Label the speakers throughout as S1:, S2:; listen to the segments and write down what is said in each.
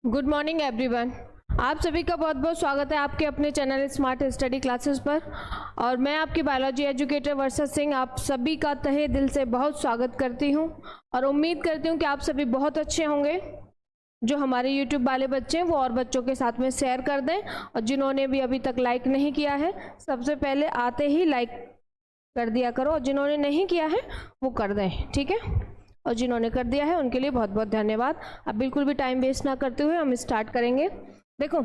S1: Good morning everyone. आप सभी का बहुत बहुत स्वागत है आपके अपने चैनल स्मार्ट स्टडी क्लासेस पर। और मैं आपकी बायोलॉजी एजुकेटर वर्षा सिंह आप सभी का तहे दिल से बहुत स्वागत करती हूं और उम्मीद करती हूं कि आप सभी बहुत अच्छे होंगे। जो हमारे यूट्यूब वाले बच्चे हैं वो और बच्चों के साथ में शेयर कर दें, और जिन्होंने भी अभी तक लाइक नहीं किया है सबसे पहले आते ही लाइक कर दिया करो, और जिन्होंने नहीं किया है वो कर दें, ठीक है। और जिन्होंने कर दिया है उनके लिए बहुत बहुत धन्यवाद। अब बिल्कुल भी टाइम वेस्ट ना करते हुए हम स्टार्ट करेंगे। देखो,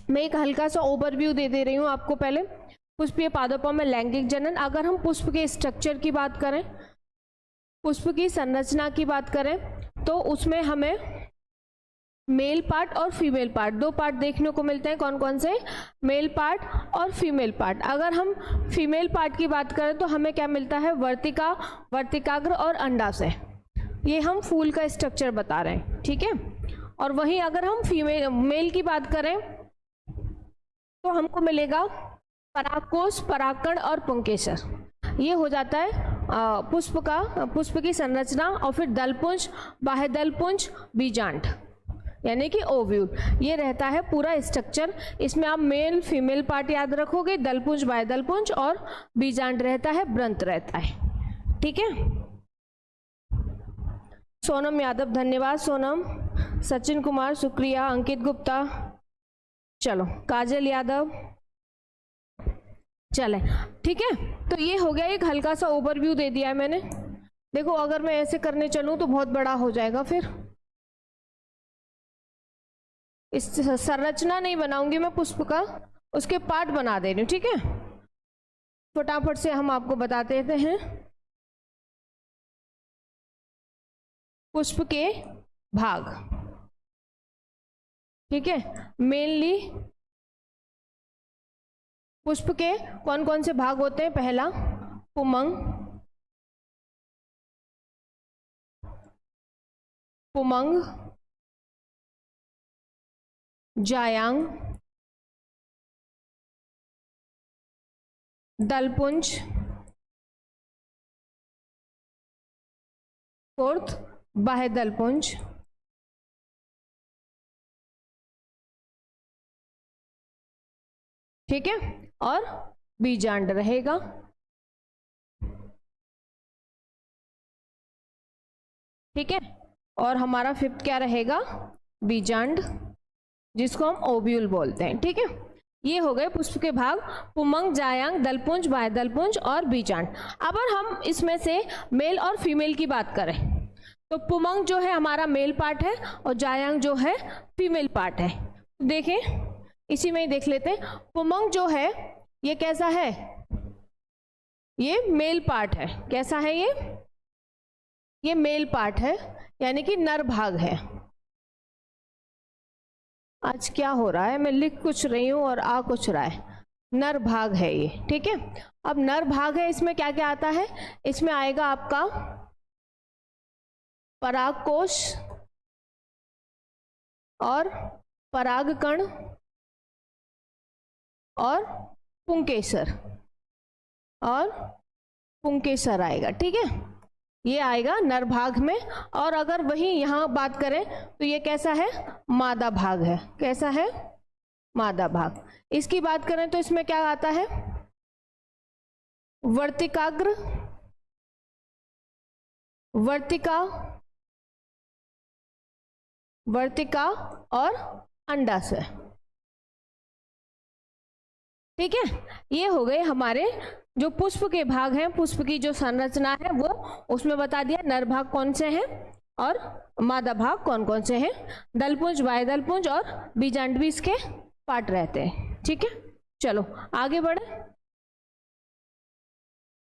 S1: मैं एक हल्का सा ओवरव्यू दे रही हूँ आपको। पहले पुष्पीय पादपों में लैंगिक जनन। अगर हम पुष्प के स्ट्रक्चर की बात करें, पुष्प की संरचना की बात करें, तो उसमें हमें मेल पार्ट और फीमेल पार्ट, दो पार्ट देखने को मिलते हैं। कौन कौन से? मेल पार्ट और फीमेल पार्ट। अगर हम फीमेल पार्ट की बात करें तो हमें क्या मिलता है? वर्तिका, वर्तिकाग्र और अंडाशय। ये हम फूल का स्ट्रक्चर बता रहे हैं, ठीक है। और वहीं अगर हम मेल की बात करें तो हमको मिलेगा परागकोश, परागकण और पुंकेसर। ये हो जाता है पुष्प की संरचना। और फिर दलपुंज, बाह्य दलपुंज, बीजांड यानी कि ओव्यूल, ये रहता है पूरा स्ट्रक्चर। इसमें आप मेल फीमेल पार्ट याद रखोगे, दलपुंज, बाह्य दलपुंज और बीजांड रहता है, वृंत रहता है, ठीक है। सोनम यादव, धन्यवाद सोनम। सचिन कुमार, शुक्रिया। अंकित गुप्ता, चलो। काजल यादव, चले, ठीक है। तो ये हो गया, एक हल्का सा ओवरव्यू दे दिया है मैंने। देखो, अगर मैं ऐसे करने चलूं तो बहुत बड़ा हो जाएगा, फिर इस संरचना नहीं बनाऊंगी मैं पुष्प का, उसके पार्ट बना दे रही हूं, ठीक है। फटाफट से हम आपको बताते हैं। पुष्प के भाग, ठीक है। मेनली पुष्प के कौन कौन से भाग होते हैं? पहला पुमंग, पुमंग, जायांग, दलपुंज, फोर्थ बाह्य दलपुंज, ठीक है, और बीजांड रहेगा, ठीक है। और हमारा फिफ्थ क्या रहेगा? बीजांड, जिसको हम ओव्यूल बोलते हैं, ठीक है। ये हो गए पुष्प के भाग, पुमंग, जायांग, दलपुंज, बाह्य दलपुंज और बीजांड। अब हम इसमें से मेल और फीमेल की बात करें तो पुमंग जो है हमारा मेल पार्ट है और जायांग जो है फीमेल पार्ट है। देखें, इसी में ही देख लेते हैं। पुमंग जो है ये कैसा है? ये मेल पार्ट है। कैसा है ये मेल पार्ट है, यानी कि नर भाग है। आज क्या हो रहा है, मैं लिख कुछ रही हूं और आ कुछ रहा है। नर भाग है ये, ठीक है। अब नर भाग है, इसमें क्या क्या आता है? इसमें आएगा आपका परागकोश और परागकण और पुंकेसर, और पुंकेसर आएगा, ठीक है। ये आएगा नर भाग में। और अगर वही यहां बात करें तो ये कैसा है? मादा भाग है। कैसा है? मादा भाग। इसकी बात करें तो इसमें क्या आता है? वर्तिकाग्र, वर्तिका, वर्तिका और अंडाशय, ठीक है। ये हो गए हमारे जो पुष्प के भाग हैं। पुष्प की जो संरचना है वो उसमें बता दिया, नर भाग कौन से हैं और मादा भाग कौन कौन से हैं। दलपुंज, बाह्य दलपुंज और बीजांड भी इसके पार्ट रहते हैं, ठीक है। चलो आगे बढ़े।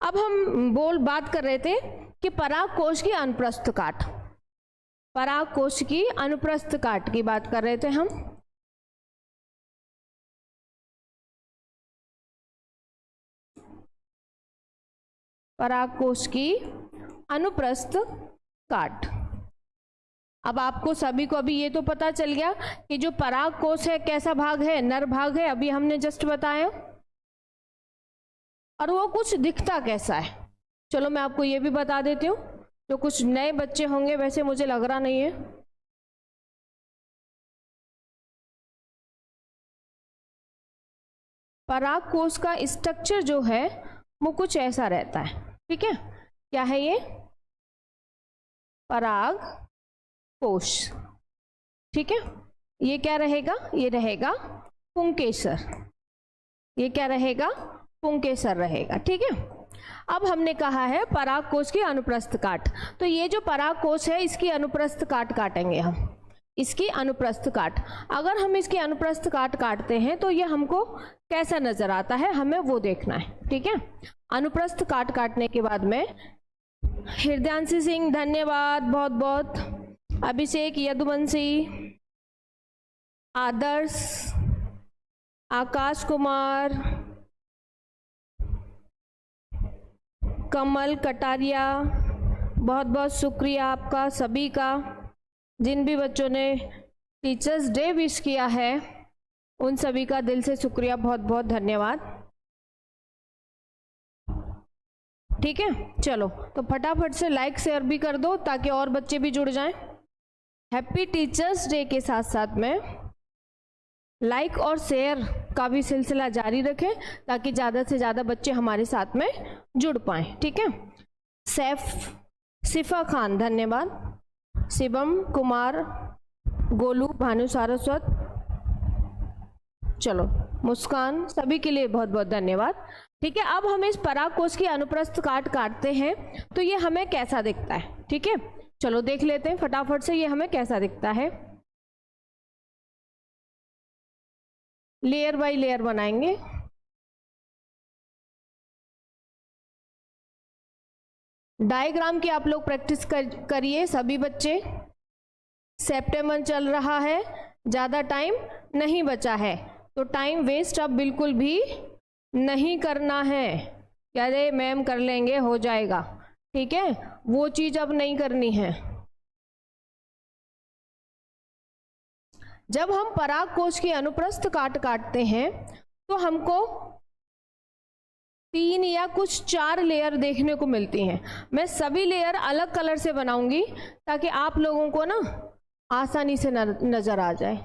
S1: अब हम बात कर रहे थे कि परागकोश की अनुप्रस्थ काट, परागकोश की अनुप्रस्थ काट की बात कर रहे थे हम। परागकोश की अनुप्रस्थ काट। अब आपको सभी को अभी ये तो पता चल गया कि जो परागकोश है कैसा भाग है? नर भाग है, अभी हमने जस्ट बताया। और वो कुछ दिखता कैसा है? चलो मैं आपको ये भी बता देती हूँ। जो कुछ नए बच्चे होंगे, वैसे मुझे लग रहा नहीं है, परागकोश का स्ट्रक्चर जो है वो कुछ ऐसा रहता है, ठीक है। क्या है ये? परागकोश, ठीक है। ये क्या रहेगा? ये रहेगा पुंकेसर। ये क्या रहेगा? पुंकेसर रहेगा, ठीक है। अब हमने कहा है परागकोश की अनुप्रस्थ काट, तो ये जो परागकोश है इसकी अनुप्रस्थ काट काटेंगे हम, इसकी अनुप्रस्थ काट। अगर हम इसकी अनुप्रस्थ काट काटते हैं तो ये हमको कैसा नजर आता है, हमें वो देखना है, ठीक है। अनुप्रस्थ काट काटने के बाद में हृदयांशी सिंह धन्यवाद बहुत बहुत, अभिषेक, यदुवंशी, आदर्श, आकाश कुमार, कमल कटारिया, बहुत बहुत शुक्रिया आपका सभी का। जिन भी बच्चों ने टीचर्स डे विश किया है उन सभी का दिल से शुक्रिया, बहुत बहुत धन्यवाद, ठीक है। चलो तो फटाफट से लाइक शेयर भी कर दो ताकि और बच्चे भी जुड़ जाएं। हैप्पी टीचर्स डे के साथ साथ में लाइक और शेयर का भी सिलसिला जारी रखें ताकि ज़्यादा से ज़्यादा बच्चे हमारे साथ में जुड़ पाएं, ठीक है। सिफा खान धन्यवाद, शिवम कुमार, गोलू, भानु सारस्वत, चलो मुस्कान, सभी के लिए बहुत बहुत धन्यवाद, ठीक है। अब हम इस परागकोश की अनुप्रस्थ काट काटते हैं तो ये हमें कैसा दिखता है, ठीक है। चलो देख लेते हैं फटाफट से ये हमें कैसा दिखता है। लेयर बाय लेयर बनाएंगे। डायग्राम की आप लोग प्रैक्टिस करिए सभी बच्चे। सितंबर चल रहा है, ज़्यादा टाइम नहीं बचा है, तो टाइम वेस्ट अब बिल्कुल भी नहीं करना है। अरे मैम कर लेंगे, हो जाएगा, ठीक है, वो चीज़ अब नहीं करनी है। जब हम परागकोश की अनुप्रस्थ काट काटते हैं तो हमको 3 या कुछ 4 लेयर देखने को मिलती हैं। मैं सभी लेयर अलग कलर से बनाऊंगी ताकि आप लोगों को ना आसानी से नजर आ जाए।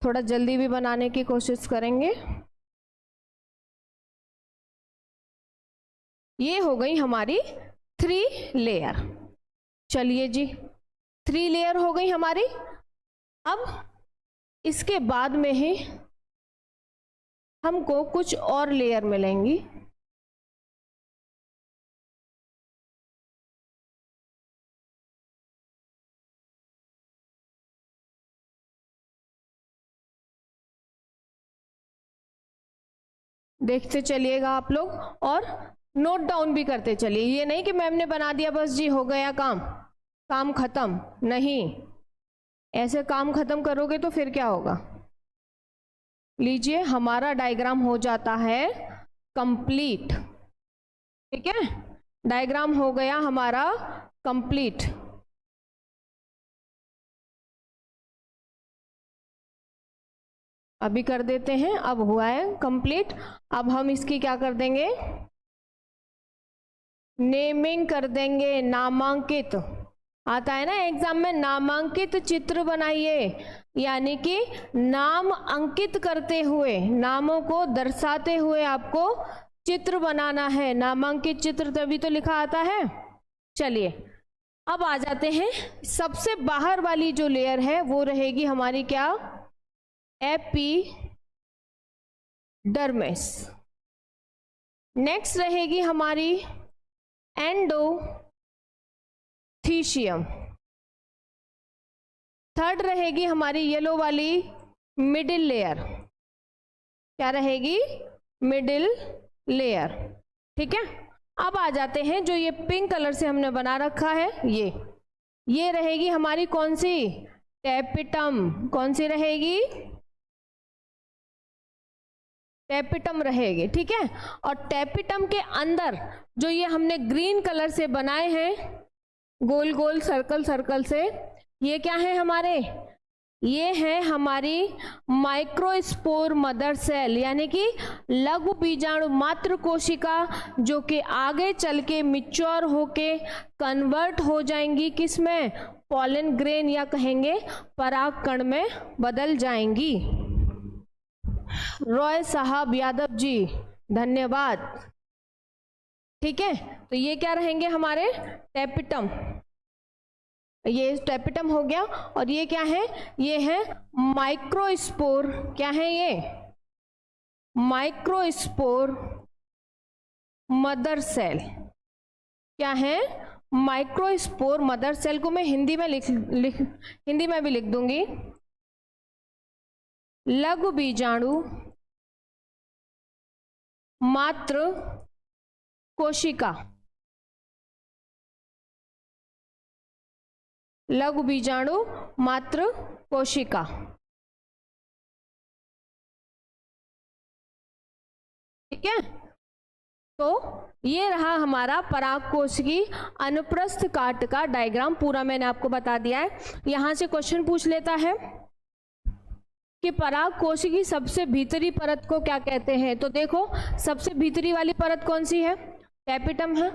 S1: थोड़ा जल्दी भी बनाने की कोशिश करेंगे। ये हो गई हमारी 3 लेयर। चलिए जी, 3 लेयर हो गई हमारी। अब इसके बाद में ही हमको कुछ और लेयर मिलेंगी। देखते चलिएगा आप लोग और नोट डाउन भी करते चलिए। ये नहीं कि मैम ने बना दिया बस जी हो गया काम खत्म, नहीं, ऐसे काम खत्म करोगे तो फिर क्या होगा। लीजिए हमारा डायग्राम हो जाता है कंप्लीट, ठीक है, डायग्राम हो गया हमारा कंप्लीट। अभी कर देते हैं, अब हुआ है कंप्लीट। अब हम इसकी क्या कर देंगे, नेमिंग कर देंगे, नामांकित। आता है ना एग्जाम में, नामांकित चित्र बनाइए, यानी कि नाम अंकित करते हुए, नामों को दर्शाते हुए आपको चित्र बनाना है। नामांकित चित्र तभी तो लिखा आता है। चलिए अब आ जाते हैं, सबसे बाहर वाली जो लेयर है वो रहेगी हमारी क्या, एपिडर्मिस। नेक्स्ट रहेगी हमारी एंडोथीशियम। थर्ड रहेगी हमारी येलो वाली मिडिल लेयर। क्या रहेगी, मिडिल लेयर, ठीक है। अब आ जाते हैं जो ये पिंक कलर से हमने बना रखा है, ये रहेगी हमारी कौन सी, टैपिटम। कौन सी रहेगी, टैपिटम रहेगी, ठीक है। और टैपिटम के अंदर जो ये हमने ग्रीन कलर से बनाए हैं गोल गोल सर्कल सर्कल से, ये क्या है हमारे, ये है हमारी माइक्रोस्पोर मदर सेल, यानी कि लघु बीजाणु मात्र कोशिका, जो कि आगे चल के मिच्योर होके कन्वर्ट हो जाएंगी किसमें, पॉलन ग्रेन या कहेंगे पराग कण में बदल जाएंगी। रॉय साहब यादव जी धन्यवाद। ठीक है, तो ये क्या रहेंगे हमारे टेपिटम, ये टेपिटम हो गया। और ये क्या है, ये है माइक्रोस्पोर, क्या है ये, माइक्रोस्पोर मदर सेल। क्या है, माइक्रोस्पोर मदर सेल को मैं हिंदी में हिंदी में भी लिख दूंगी, लघु बीजाणु मात्र कोशिका, लघु बीजाणु मात्र कोशिका। ठीक है, तो ये रहा हमारा पराग कोश की अनुप्रस्थ काट का डायग्राम, पूरा मैंने आपको बता दिया है। यहां से क्वेश्चन पूछ लेता है कि पराग कोश की सबसे भीतरी परत को क्या कहते हैं। तो देखो सबसे भीतरी वाली परत कौन सी है, टेपिटम है।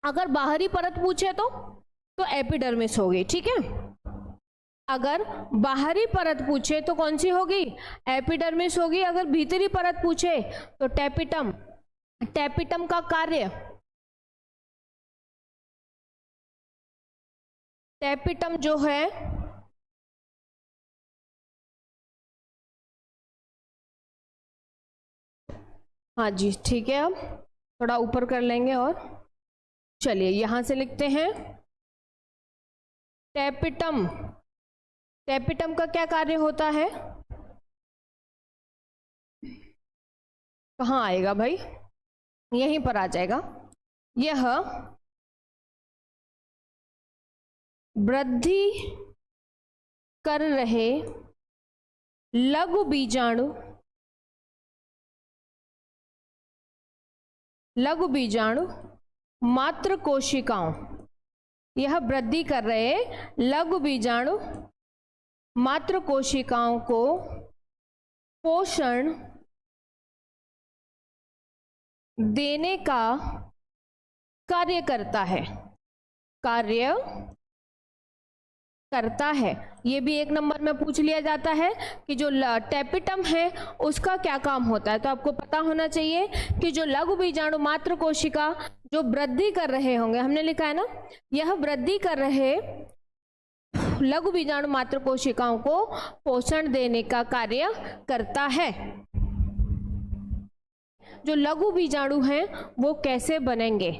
S1: अगर बाहरी परत पूछे तो एपिडर्मिस होगी। ठीक है, अगर बाहरी परत पूछे तो कौन सी होगी, एपिडर्मिस होगी। अगर भीतरी परत पूछे तो टेपिटम। टेपिटम का कार्य, टेपिटम जो है हाँ जी ठीक है, अब थोड़ा ऊपर कर लेंगे और चलिए यहां से लिखते हैं टेपिटम। टेपिटम का क्या कार्य होता है, कहाँ आएगा भाई, यहीं पर आ जाएगा। यह वृद्धि कर रहे लघु बीजाणु, लघु बीजाणु मात्र कोशिकाओं, यह वृद्धि कर रहे लघु बीजाणु मात्र कोशिकाओं को पोषण देने का कार्य करता है, कार्य करता है। ये भी एक नंबर में पूछ लिया जाता है कि जो टेपिटम है उसका क्या काम होता है। तो आपको पता होना चाहिए कि जो लघु बीजाणु मात्र कोशिका जो वृद्धि कर रहे होंगे, हमने लिखा है ना, यह वृद्धि कर रहे लघु बीजाणु मात्र कोशिकाओं को पोषण देने का कार्य करता है। जो लघु बीजाणु हैं वो कैसे बनेंगे,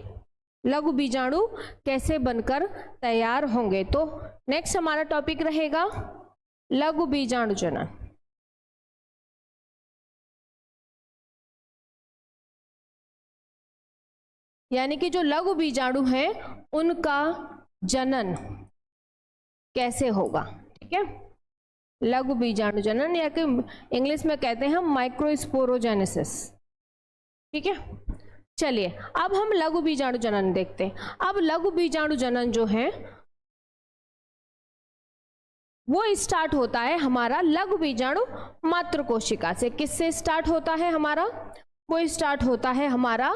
S1: लघु बीजाणु कैसे बनकर तैयार होंगे। तो नेक्स्ट हमारा टॉपिक रहेगा लघु बीजाणु जनन। यानी कि जो लघु बीजाणु हैं उनका जनन कैसे होगा। ठीक है, लघु बीजाणु जनन या कि इंग्लिश में कहते हैं हम माइक्रोस्पोरोजेनेसिस। ठीक है, चलिए अब हम लघु बीजाणु जनन देखते हैं। अब लघु बीजाणु जनन जो है वो स्टार्ट होता है हमारा लघु बीजाणु मात्र कोशिका से। किससे स्टार्ट होता है हमारा, वो स्टार्ट होता है हमारा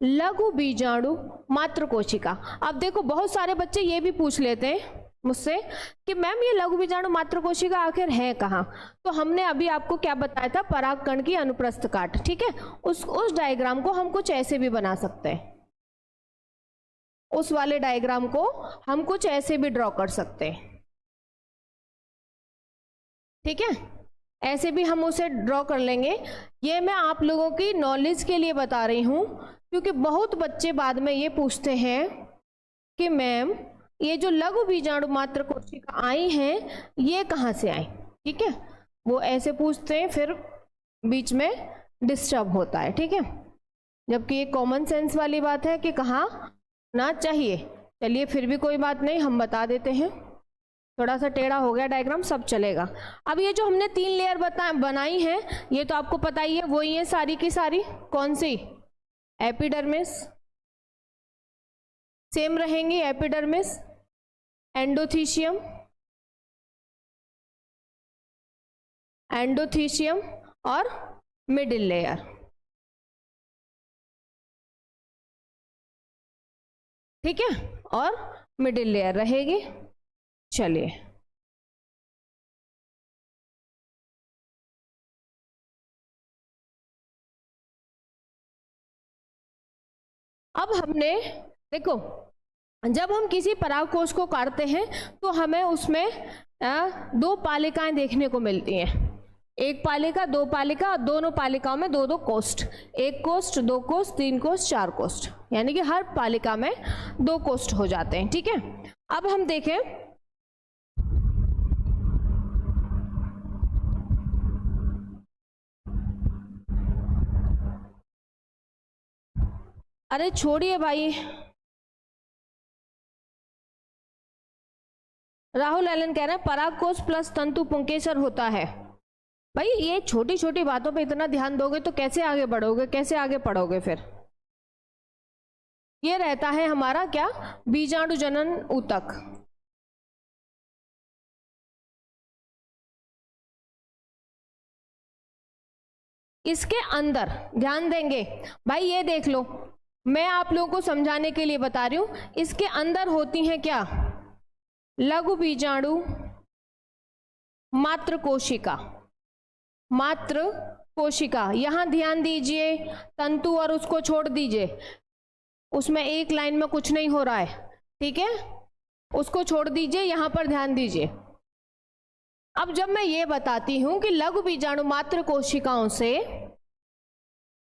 S1: लघु बीजाणु मात्र कोशिका। अब देखो बहुत सारे बच्चे ये भी पूछ लेते हैं मुझसे कि मैम ये लघु बीजाणु मात्र कोशिका आखिर है कहाँ। तो हमने अभी आपको क्या बताया था, पराग कण की अनुप्रस्थ काट। ठीक है, उस डायग्राम को हम कुछ ऐसे भी बना सकते हैं, उस वाले डायग्राम को हम कुछ ऐसे भी ड्रॉ कर सकते हैं। ठीक है, ऐसे भी हम उसे ड्रॉ कर लेंगे। ये मैं आप लोगों की नॉलेज के लिए बता रही हूँ, क्योंकि बहुत बच्चे बाद में ये पूछते हैं कि मैम ये जो लघु बीजाणु मात्र कोशिका आई हैं ये कहाँ से आई। ठीक है, वो ऐसे पूछते हैं, फिर बीच में डिस्टर्ब होता है। ठीक है, जबकि ये कॉमन सेंस वाली बात है कि कहाँ ना चाहिए। चलिए फिर भी कोई बात नहीं, हम बता देते हैं। थोड़ा सा टेढ़ा हो गया डायग्राम, सब चलेगा। अब ये जो हमने 3 लेयर बनाई हैं ये तो आपको पता ही है, वही है सारी की सारी। कौन सी, एपिडर्मिस, सेम रहेंगी एपिडर्मिस, एंडोथीशियम, एंडोथीशियम और मिडिल लेयर। ठीक है, और मिडिल लेयर रहेगी। चलिए, अब हमने देखो, जब हम किसी परागकोश को काटते हैं तो हमें उसमें दो पालिकाएं देखने को मिलती हैं, एक पालिका, दो पालिका, और दोनों पालिकाओं में दो दो कोष्ठ, एक कोष्ठ, दो कोष्ठ, तीन कोष्ठ, चार कोष्ठ, यानी कि हर पालिका में दो कोष्ठ हो जाते हैं। ठीक है, अब हम देखें, अरे छोड़िए भाई, राहुल एलन कह रहे हैं परागकोश प्लस तंतु पुंकेसर होता है। भाई ये छोटी छोटी बातों पे इतना ध्यान दोगे तो कैसे आगे बढ़ोगे, कैसे आगे पढ़ोगे? फिर ये रहता है हमारा क्या, बीजाणु जनन ऊतक। इसके अंदर ध्यान देंगे भाई, ये देख लो, मैं आप लोगों को समझाने के लिए बता रही हूं, इसके अंदर होती हैं क्या, लघु बीजाणु मात्र कोशिका, मात्र कोशिका। यहां ध्यान दीजिए, तंतु और उसको छोड़ दीजिए, उसमें एक लाइन में कुछ नहीं हो रहा है। ठीक है, उसको छोड़ दीजिए, यहां पर ध्यान दीजिए। अब जब मैं ये बताती हूं कि लघु बीजाणु मात्र कोशिकाओं से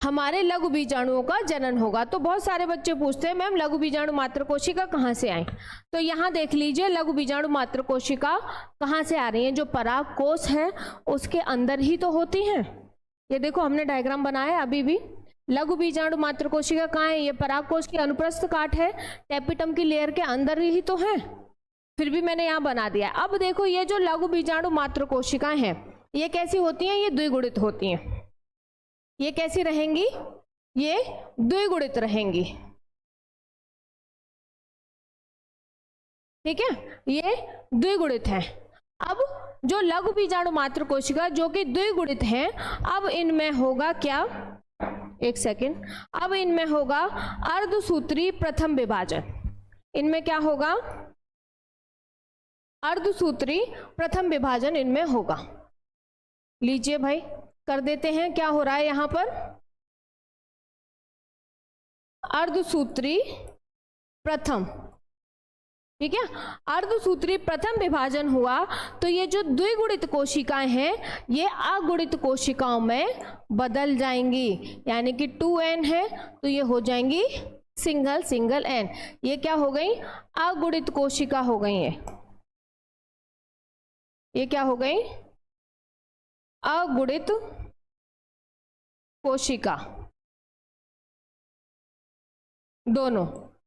S1: हमारे लघु बीजाणुओं का जनन होगा, तो बहुत सारे बच्चे पूछते हैं मैम लघु बीजाणु मात्र कोशिका कहाँ से आए? तो यहाँ देख लीजिए, लघु बीजाणु मात्र कोशिका कहाँ से आ रही है, जो पराग कोश है उसके अंदर ही तो होती हैं। ये देखो हमने डायग्राम बनाया अभी भी, लघु बीजाणु मात्र कोशिका कहाँ है, ये पराग कोश की अनुप्रस्थ काट है, टेपिटम की लेयर के अंदर ही तो है, फिर भी मैंने यहाँ बना दिया। अब देखो, ये जो लघु बीजाणु मात्र कोशिकाएं हैं ये कैसी होती हैं, ये द्विगुणित होती हैं। ये कैसी रहेंगी, ये द्विगुणित रहेंगी। ठीक है, ये द्विगुणित है। अब जो लघु बीजाणु मात्र कोशिका जो कि द्विगुणित हैं, अब इनमें होगा क्या, एक सेकेंड, अब इनमें होगा अर्धसूत्री प्रथम विभाजन। इनमें क्या होगा, अर्धसूत्री प्रथम विभाजन इनमें होगा। लीजिए भाई, कर देते हैं, क्या हो रहा है यहां पर, अर्धसूत्री प्रथम। ठीक है, अर्धसूत्री प्रथम विभाजन हुआ तो ये जो द्विगुणित कोशिकाएं हैं ये अगुणित कोशिकाओं में बदल जाएंगी, यानी कि 2n है तो ये हो जाएंगी सिंगल सिंगल n। ये क्या हो गई, अगुणित कोशिका हो गई है। ये क्या हो गई, अगुणित कोशिका दोनों।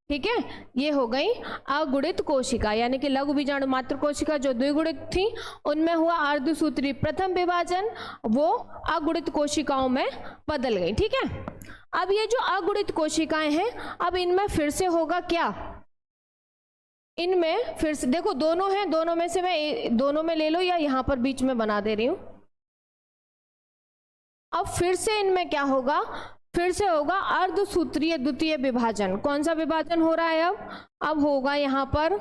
S1: ठीक है, ये हो गई अगुणित कोशिका, यानी कि लघु बीजाणु मात्र कोशिका जो द्विगुणित थी उनमें हुआ अर्धसूत्री प्रथम विभाजन, वो अगुणित कोशिकाओं में बदल गई। ठीक है, अब ये जो अगुणित कोशिकाएं हैं, अब इनमें फिर से होगा क्या, इनमें फिर से देखो दोनों हैं, दोनों में से मैं दोनों में ले लो या यहां पर बीच में बना दे रही हूं। अब फिर से इनमें क्या होगा, फिर से होगा अर्धसूत्रीय द्वितीय विभाजन। कौन सा विभाजन हो रहा है अब होगा यहां पर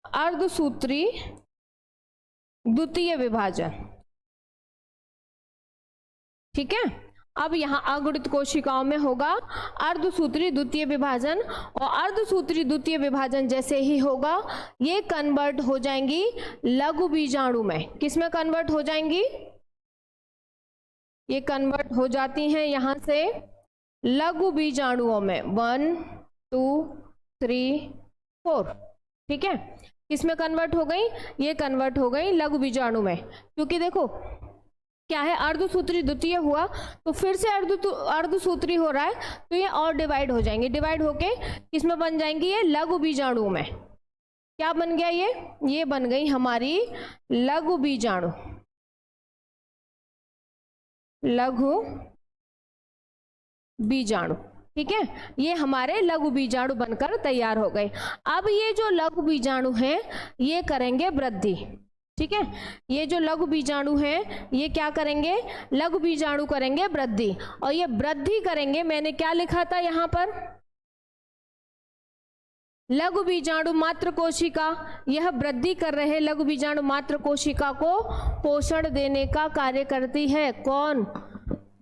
S1: अर्धसूत्री द्वितीय विभाजन। ठीक है, अब यहां अगुणित कोशिकाओं में होगा अर्धसूत्री द्वितीय विभाजन, और अर्धसूत्री द्वितीय विभाजन जैसे ही होगा ये कन्वर्ट हो जाएंगी लघु बीजाणु में। किसमें कन्वर्ट हो जाएंगी, ये कन्वर्ट हो जाती हैं यहां से लघु बीजाणुओं में, 1 2 3 4। ठीक है, किसमें कन्वर्ट हो गई, ये कन्वर्ट हो गई लघु बीजाणु में, क्योंकि देखो क्या है, अर्धसूत्री द्वितीय हुआ तो फिर से अर्धसूत्री हो रहा है तो ये और डिवाइड हो जाएंगे, डिवाइड होके किसमें बन जाएंगी, ये लघु बीजाणु में। क्या बन गया, ये बन गई हमारी लघु बीजाणु, लघु बीजाणु। ठीक है, ये हमारे लघु बीजाणु बनकर तैयार हो गए। अब ये जो लघु बीजाणु हैं ये करेंगे वृद्धि। ठीक है, ये जो लघु बीजाणु हैं ये क्या करेंगे, लघु बीजाणु करेंगे वृद्धि, और ये वृद्धि करेंगे, मैंने क्या लिखा था यहाँ पर, लघु बीजाणु मात्र कोशिका, यह वृद्धि कर रहे लघु बीजाणु मात्र कोशिका को पोषण देने का कार्य करती है। कौन,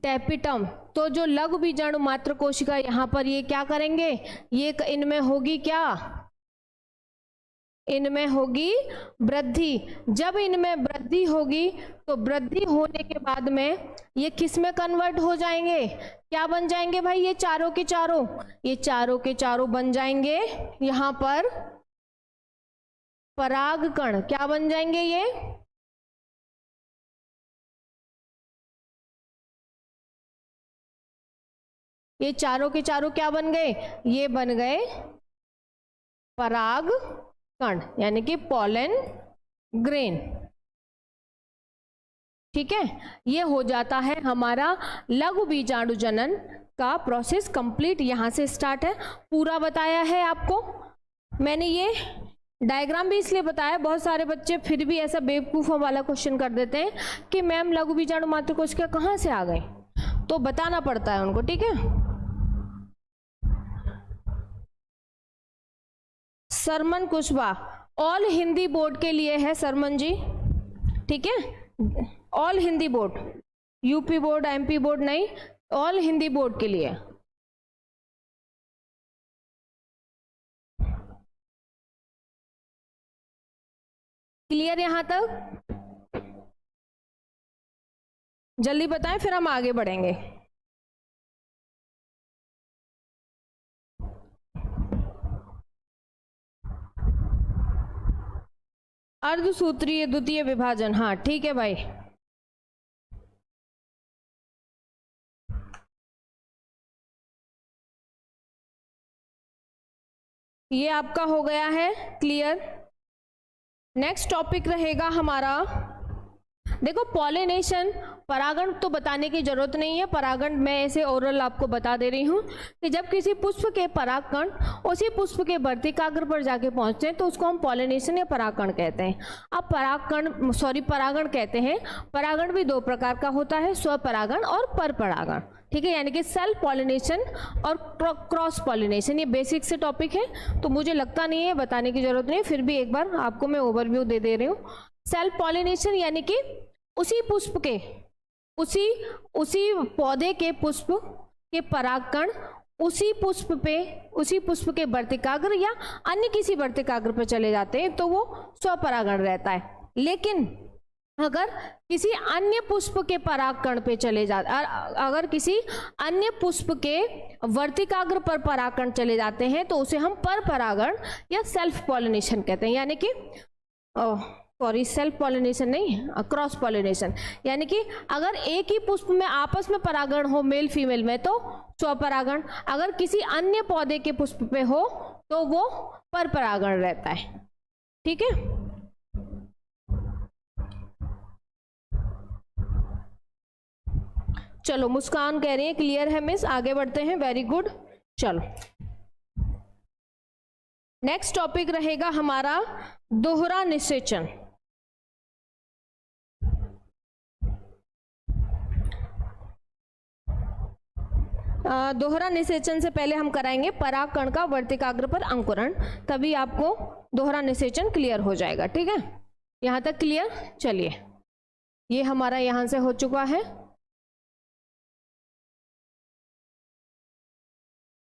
S1: टैपिटम। तो जो लघु बीजाणु मात्र कोशिका यहाँ पर ये क्या करेंगे, ये इनमें होगी क्या, इनमें होगी वृद्धि। जब इनमें वृद्धि होगी तो वृद्धि होने के बाद में ये किस में कन्वर्ट हो जाएंगे, क्या बन जाएंगे भाई, ये चारों के चारों, ये चारों के चारों बन जाएंगे यहाँ पर परागकण। क्या बन जाएंगे ये चारों के चारों क्या बन गए, ये बन गए पराग कण, यानी कि पॉलन ग्रेन। ठीक है, ये हो जाता है हमारा लघु बीजाणु जनन का प्रोसेस कंप्लीट, यहां से स्टार्ट है। पूरा बताया है आपको मैंने, ये डायग्राम भी इसलिए बताया, बहुत सारे बच्चे फिर भी ऐसा बेवकूफों वाला क्वेश्चन कर देते हैं कि मैम लघु बीजाणु मात्र कोशिका कहां से आ गए, तो बताना पड़ता है उनको। ठीक है, सरमन कुशवाहा ऑल हिंदी बोर्ड के लिए है सरमन जी। ठीक है, all Hindi board, UP board MP board नहीं, ऑल हिंदी बोर्ड के लिए। क्लियर यहां तक, जल्दी बताएं फिर हम आगे बढ़ेंगे। अर्धसूत्रीय द्वितीय विभाजन, हाँ ठीक है भाई। ये आपका हो गया है क्लियर। नेक्स्ट टॉपिक रहेगा हमारा, देखो पॉलिनेशन, परागण तो बताने की जरूरत नहीं है, परागण मैं ऐसे ओरल आपको बता दे रही हूँ कि जब किसी पुष्प के परागकण उसी पुष्प के वर्तिकाग्र पर जाके पहुंचते हैं तो उसको हम पॉलिनेशन या परागकण कहते हैं। अब परागण कहते हैं। परागण भी दो प्रकार का होता है, स्वपरागण और परपरागण। ठीक है, यानी कि सेल्फ पॉलिनेशन और क्रॉस पॉलिनेशन, ये बेसिक से टॉपिक है तो मुझे लगता नहीं है बताने की जरूरत नहीं, फिर भी एक बार आपको मैं ओवरव्यू दे दे रही हूँ। सेल्फ पॉलिनेशन यानी कि उसी पुष्प के उसी पौधे के पुष्प के परागकण उसी पुष्प के वर्तिकाग्र या अन्य किसी वर्तिकाग्र पर चले जाते हैं तो वो स्वपरागण रहता है। लेकिन अगर किसी अन्य पुष्प के परागकण पे चले जाते, अगर किसी अन्य पुष्प के वर्तिकाग्र पर परागकण चले जाते हैं तो उसे हम परपरागण या सेल्फ पॉलिनेशन कहते हैं। यानी कि सेल्फ पॉलिनेशन नहीं, क्रॉस पॉलिनेशन, यानी कि अगर एक ही पुष्प में आपस में परागण हो मेल फीमेल में तो स्वपरागण, अगर किसी अन्य पौधे के पुष्प पे हो तो वो परपरागण रहता है। ठीक है, चलो मुस्कान कह रही है क्लियर है मिस, आगे बढ़ते हैं, वेरी गुड। चलो नेक्स्ट टॉपिक रहेगा हमारा दोहरा निषेचन। दोहरा निषेचन से पहले हम कराएंगे परागकण का वर्तिकाग्र पर अंकुरण, तभी आपको दोहरा निषेचन क्लियर हो जाएगा। ठीक है, यहां तक क्लियर। चलिए, ये हमारा यहां से हो चुका है।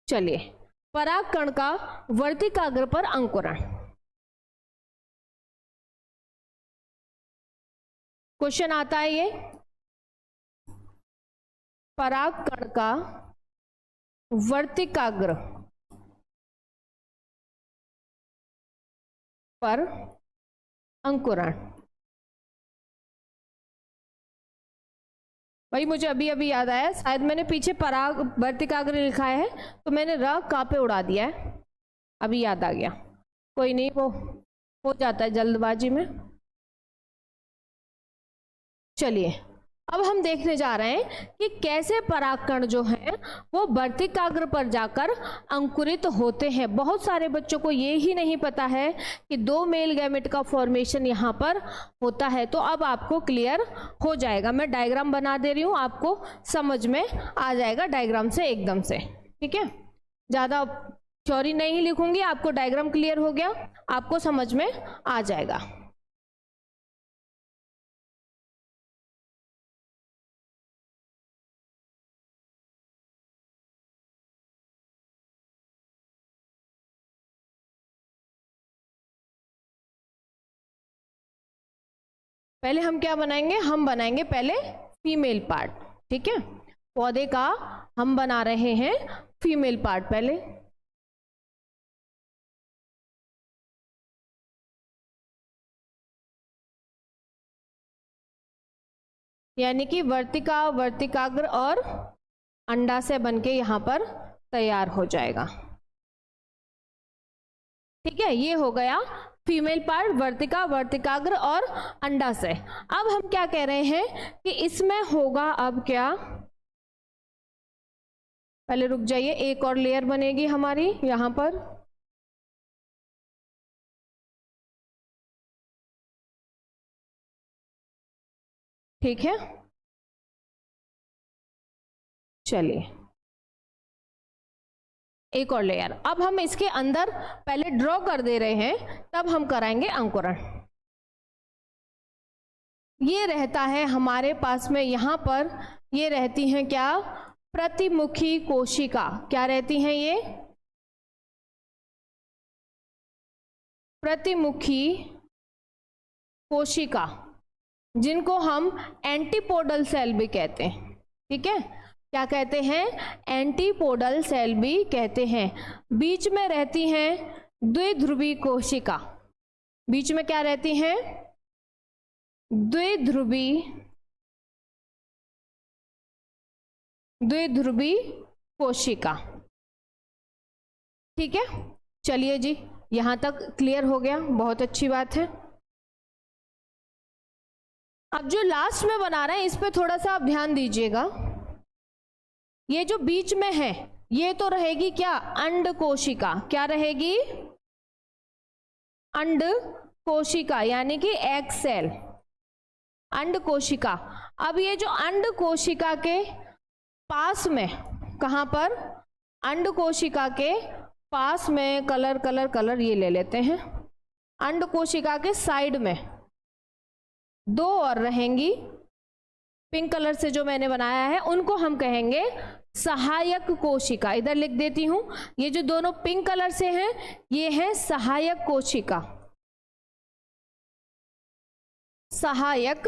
S1: चलिए, परागकण का वर्तिकाग्र पर अंकुरण, क्वेश्चन आता है ये, परागकण का वर्तिकाग्र पर अंकुरण। भाई मुझे अभी अभी याद आया, शायद मैंने पीछे पराग वर्तिकाग्र लिखा है तो मैंने र का पे उड़ा दिया है, अभी याद आ गया। कोई नहीं, वो हो जाता है जल्दबाजी में। चलिए अब हम देखने जा रहे हैं कि कैसे परागकण जो हैं वो वर्तिकाग्र पर जाकर अंकुरित होते हैं। बहुत सारे बच्चों को ये ही नहीं पता है कि 2 मेल गैमेट का फॉर्मेशन यहाँ पर होता है। तो अब आपको क्लियर हो जाएगा। मैं डायग्राम बना दे रही हूँ, आपको समझ में आ जाएगा डायग्राम से एकदम से। ठीक है, ज़्यादा थ्योरी नहीं लिखूंगी, आपको डायग्राम क्लियर हो गया, आपको समझ में आ जाएगा। पहले हम क्या बनाएंगे, हम बनाएंगे पहले फीमेल पार्ट। ठीक है, पौधे का हम बना रहे हैं फीमेल पार्ट पहले। यानी कि वर्तिका, वर्तिकाग्र और अंडा से बनके यहाँ पर तैयार हो जाएगा। ठीक है, ये हो गया फीमेल पार्ट, वर्तिका, वर्तिकाग्र और अंडा से। अब हम क्या कह रहे हैं कि इसमें होगा अब क्या, पहले रुक जाइए, एक और लेयर बनेगी हमारी यहाँ पर। ठीक है, चलिए एक और लेयर। अब हम इसके अंदर पहले ड्रॉ कर दे रहे हैं, तब हम कराएंगे अंकुरण। ये रहता है हमारे पास में यहाँ पर, ये रहती हैं क्या, प्रतिमुखी कोशिका। क्या रहती हैं ये, प्रतिमुखी कोशिका, जिनको हम एंटीपोडल सेल भी कहते हैं। ठीक है, क्या कहते हैं, एंटीपोडल सेल भी कहते हैं। बीच में रहती हैं द्विध्रुवी कोशिका। बीच में क्या रहती हैं, द्विध्रुवी कोशिका। ठीक है, चलिए जी, यहां तक क्लियर हो गया, बहुत अच्छी बात है। अब जो लास्ट में बना रहे हैं इस पे थोड़ा सा आप ध्यान दीजिएगा। ये जो बीच में है ये तो रहेगी क्या, अंड कोशिका। क्या रहेगी, अंड कोशिका, यानी कि एग सेल, अंड कोशिका। अब ये जो अंड कोशिका के पास में, कहां पर, अंड कोशिका के पास में, कलर ये ले लेते हैं, अंड कोशिका के साइड में 2 और रहेंगी, पिंक कलर से जो मैंने बनाया है उनको हम कहेंगे सहायक कोशिका। इधर लिख देती हूं, ये जो दोनों पिंक कलर से हैं ये है सहायक कोशिका, सहायक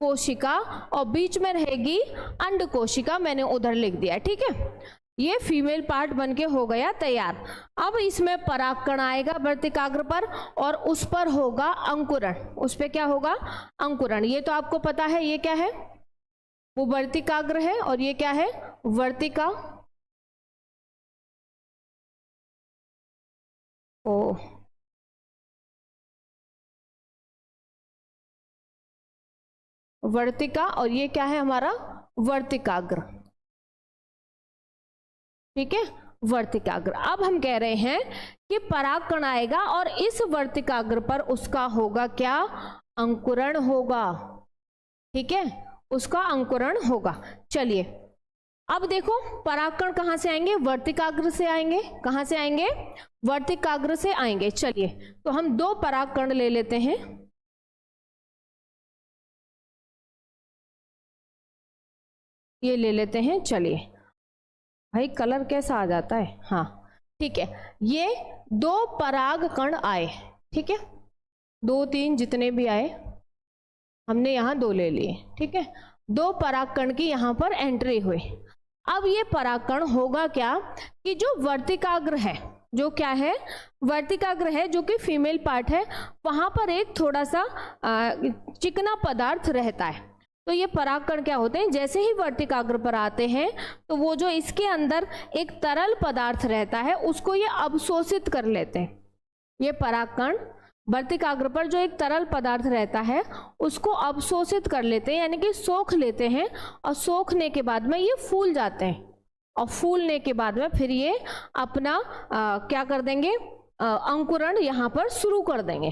S1: कोशिका, और बीच में रहेगी अंड कोशिका, मैंने उधर लिख दिया। ठीक है, ये फीमेल पार्ट बनके हो गया तैयार। अब इसमें परागकण आएगा वर्तिकाग्र पर और उस पर होगा अंकुरण। उस पर क्या होगा, अंकुरण। ये तो आपको पता है, ये क्या है, वो वर्तिकाग्र है और ये क्या है, वर्तिका। ओ वर्तिका, और ये क्या है हमारा, वर्तिकाग्र। ठीक है, वर्तिकाग्र। अब हम कह रहे हैं कि परागकण आएगा और इस वर्तिकाग्र पर उसका होगा क्या, अंकुरण होगा। ठीक है, उसका अंकुरण होगा। चलिए अब देखो परागकण कहां से आएंगे, वर्तिकाग्र से आएंगे। कहां से आएंगे, वर्तिकाग्र से आएंगे। चलिए तो हम 2 परागकण ले लेते हैं। ये ले लेते हैं। चलिए भाई कलर कैसा आ जाता है, हाँ ठीक है, ये 2 परागकण आए। ठीक है, 2 3 जितने भी आए, हमने यहाँ 2 ले लिए। ठीक है, 2 परागकण की यहाँ पर एंट्री हुई। अब ये परागकण होगा क्या कि जो वर्तिकाग्र है, जो क्या है, वर्तिकाग्र है, जो कि फीमेल पार्ट है, वहां पर एक थोड़ा सा चिकना पदार्थ रहता है। तो ये परागकण क्या होते हैं, जैसे ही वर्तिकाग्र पर आते हैं तो वो जो इसके अंदर एक तरल पदार्थ रहता है उसको ये अवशोषित कर लेते हैं। ये परागकण वर्तिकाग्र पर जो एक तरल पदार्थ रहता है उसको अवशोषित कर लेते हैं, यानी कि सोख लेते हैं, और सोखने के बाद में ये फूल जाते हैं, और फूलने के बाद में फिर ये अपना क्या कर देंगे, अंकुरण यहाँ पर शुरू कर देंगे।